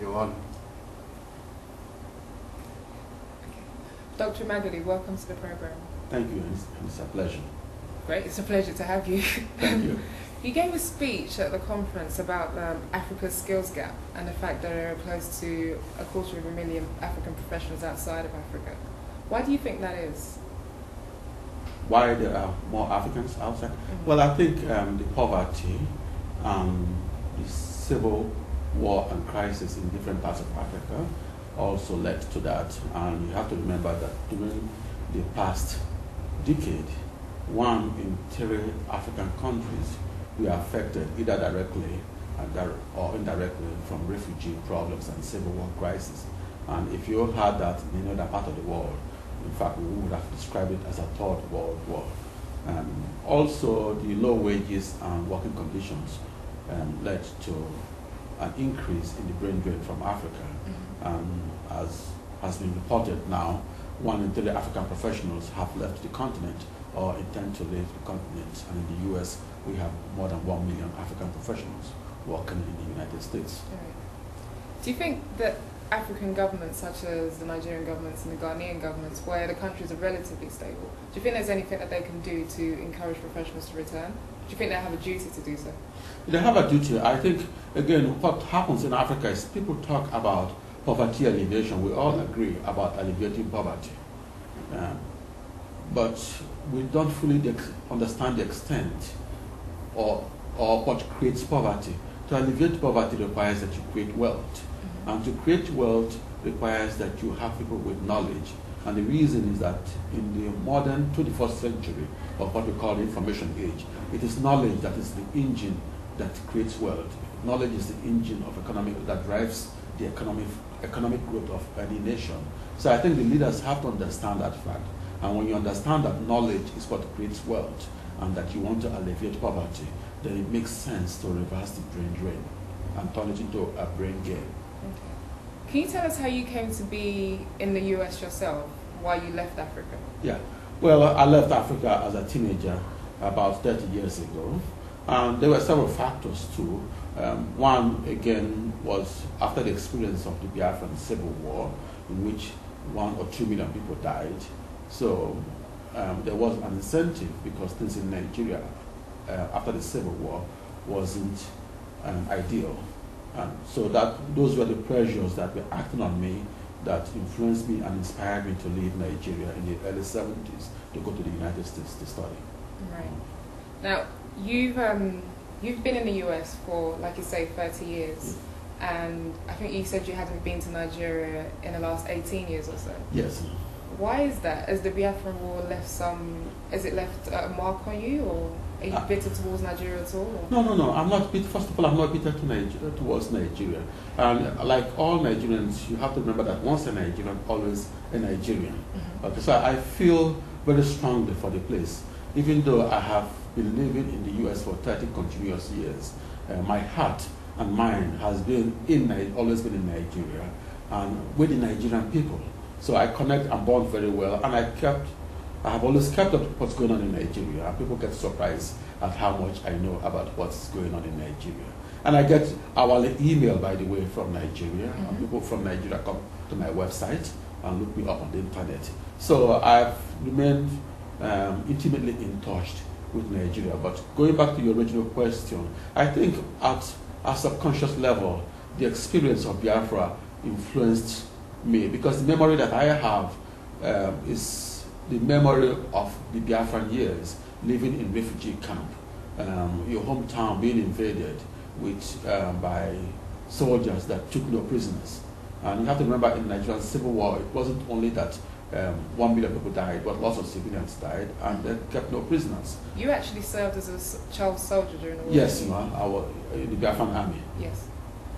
You're on. Dr. Emeagwali, welcome to the program. Thank you, and it's a pleasure. Great, it's a pleasure to have you. Thank you. You gave a speech at the conference about Africa's skills gap and the fact that there are close to 250,000 African professionals outside of Africa. Why do you think that is? Why there are more Africans outside? Well, I think the poverty, the civil war and crisis in different parts of Africa also led to that. And you have to remember that during the past decade, 1 in 3 African countries were affected either directly or indirectly from refugee problems and civil war crisis. And if you had that in any other part of the world, in fact, we would have described it as a third world war. Also, the low wages and working conditions led to an increase in the brain drain from Africa. As has been reported now, 1 in 3 African professionals have left the continent or intend to leave the continent. And in the US, we have more than 1 million African professionals working in the United States. Do you think that African governments, such as the Nigerian governments and the Ghanaian governments, where the countries are relatively stable, do you think there's anything that they can do to encourage professionals to return? Do you think they have a duty to do so? They have a duty. I think, again, what happens in Africa is people talk about poverty alleviation. We all agree about alleviating poverty. But we don't fully understand the extent or what creates poverty. To alleviate poverty requires that you create wealth. And to create wealth requires that you have people with knowledge. And the reason is that in the modern 21st century, of what we call the information age, it is knowledge that is the engine that creates wealth. Knowledge is the engine of economic that drives the economic growth of any nation. So I think the leaders have to understand that fact. And when you understand that knowledge is what creates wealth and that you want to alleviate poverty, then it makes sense to reverse the brain drain and turn it into a brain gain. Okay. Can you tell us how you came to be in the US yourself, why you left Africa? Yeah. Well, I left Africa as a teenager about 30 years ago. And there were several factors too. One, again, was after the experience of the Biafran Civil War, in which 1 or 2 million people died. So there was an incentive because things in Nigeria after the Civil War wasn't ideal. So those were the pressures that were acting on me that influenced me and inspired me to leave Nigeria in the early 70s to go to the United States to study. Right. Now, you've been in the US for, like you say, 30 years. Yeah. And I think you said you hadn't been to Nigeria in the last 18 years or so. Yes. Why is that? Has the Biafran War left has it left a mark on you, or are you bitter towards Nigeria at all? Or? No, I'm not bitter. First of all, I'm not bitter towards Nigeria. And like all Nigerians, you have to remember that once a Nigerian, always a Nigerian. Okay, so I feel very strongly for the place. Even though I have been living in the US for 30 continuous years, my heart and mind has been always been in Nigeria and with the Nigerian people. So I connect and bond very well, and I have always kept up with what's going on in Nigeria. And people get surprised at how much I know about what's going on in Nigeria. And I get our email, by the way, from Nigeria. And people from Nigeria come to my website and look me up on the internet. So I've remained intimately in touch with Nigeria. But going back to your original question, I think at a subconscious level, the experience of Biafra influenced me, because the memory that I have is the memory of the Biafran years, living in refugee camp, your hometown being invaded by soldiers that took no prisoners. And you have to remember, in the Nigerian Civil War, it wasn't only that 1 million people died, but lots of civilians died, and they kept no prisoners. You actually served as a child soldier during the war? Yes, I was in the Biafran army. Yes.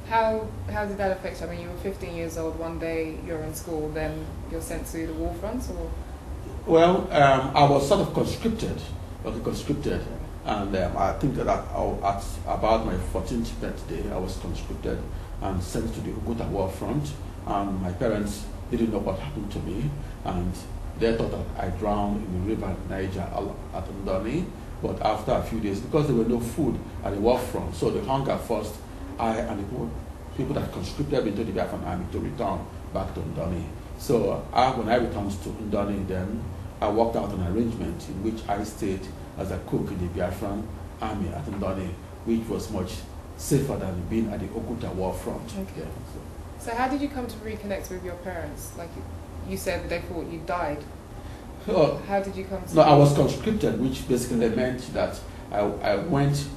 How did that affect you? I mean, you were 15 years old, one day you're in school, then you're sent to the war front, or? Well, I was sort of conscripted, and I think that at about my 14th birthday, I was conscripted and sent to the Uguta war front, and my parents didn't know what happened to me, and they thought that I drowned in the river Niger at Ndoni, but after a few days, because there were no food at the war front, so the hunger forced I and the people people that conscripted into the Biafran army to return back to Ndoni. So when I returned to Ndoni, then I worked out an arrangement in which I stayed as a cook in the Biafran army at Ndoni, which was much safer than being at the Okuta war front. Okay. Yeah, so how did you come to reconnect with your parents? Like you said that they thought you died. How did you come to... No, I was conscripted, which basically meant that I went,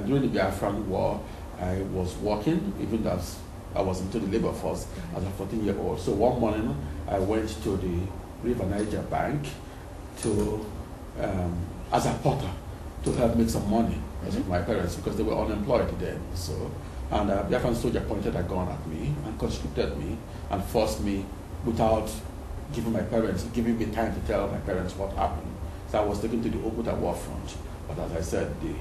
during the Biafran war, I was working, even as I was into the labor force as a 14-year-old. So one morning, I went to the River Niger Bank to, as a porter, to help make some money with my parents because they were unemployed then. So, and a Biafran soldier pointed a gun at me and conscripted me and forced me without giving me time to tell my parents what happened. So I was taken to the Okuta war front. But as I said, the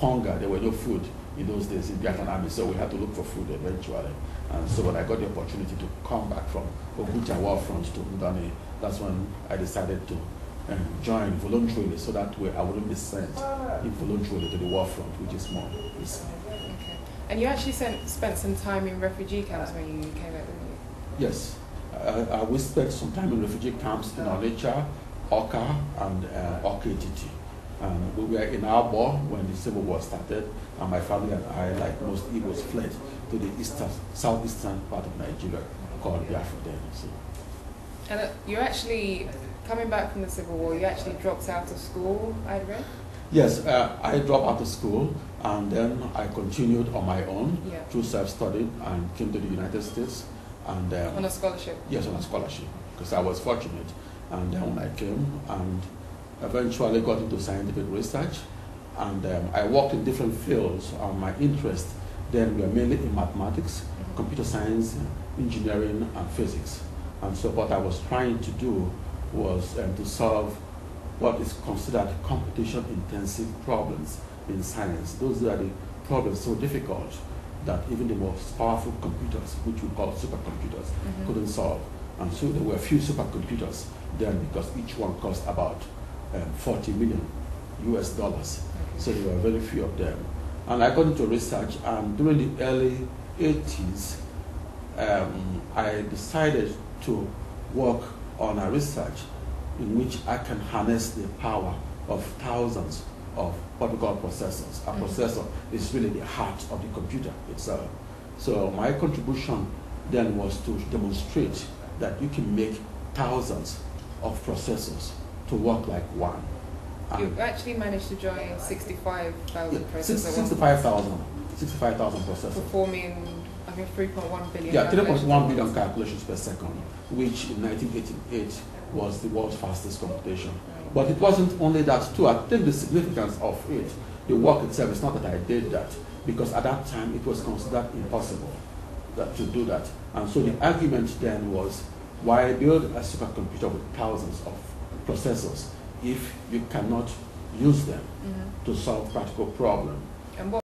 hunger, there were no food in those days in Biafran army, so we had to look for food eventually. And so when I got the opportunity to come back from Okuta war front to Ndani, that's when I decided to join voluntarily, so that way I wouldn't be sent involuntarily to the war front, which is more risky. Okay. And you actually spent some time in refugee camps when you came out, didn't you? Yes. We spent some time in refugee camps in Onitsha, Oka, and Oketiti. We were in Abo when the Civil War started, and my family and I, like most Igbos, fled to the southeastern part of Nigeria called Biafra then. So. And you actually, coming back from the Civil War, you actually dropped out of school, I read? Yes, I dropped out of school, and then I continued on my own through self-study and came to the United States. And, on a scholarship? Yes, on a scholarship, because I was fortunate. And then when I came and eventually got into scientific research, and I worked in different fields. My interests then were mainly in mathematics, computer science, engineering, and physics. And so what I was trying to do was to solve what is considered computation-intensive problems in science. Those are the problems so difficult that even the most powerful computers, which we call supercomputers, couldn't solve. And so there were a few supercomputers then because each one cost about 40 million US dollars. So there were very few of them. And I got into research, and during the early 80s, I decided to work on a research in which I can harness the power of thousands of what we call processors. A processor is really the heart of the computer itself. So my contribution then was to demonstrate that you can make thousands of processors to work like one. You actually managed to join 65,000 processors. 65,000 processors. Performing, I think, 3.1 billion. Yeah, 3.1 billion calculations per second, which in 1988 was the world's fastest computation. But it wasn't only that too. I think the significance of it, the work itself, is not that I did that, because at that time it was considered impossible to do that. And so the argument then was, why build a supercomputer with thousands of processors if you cannot use them to solve practical problems? And what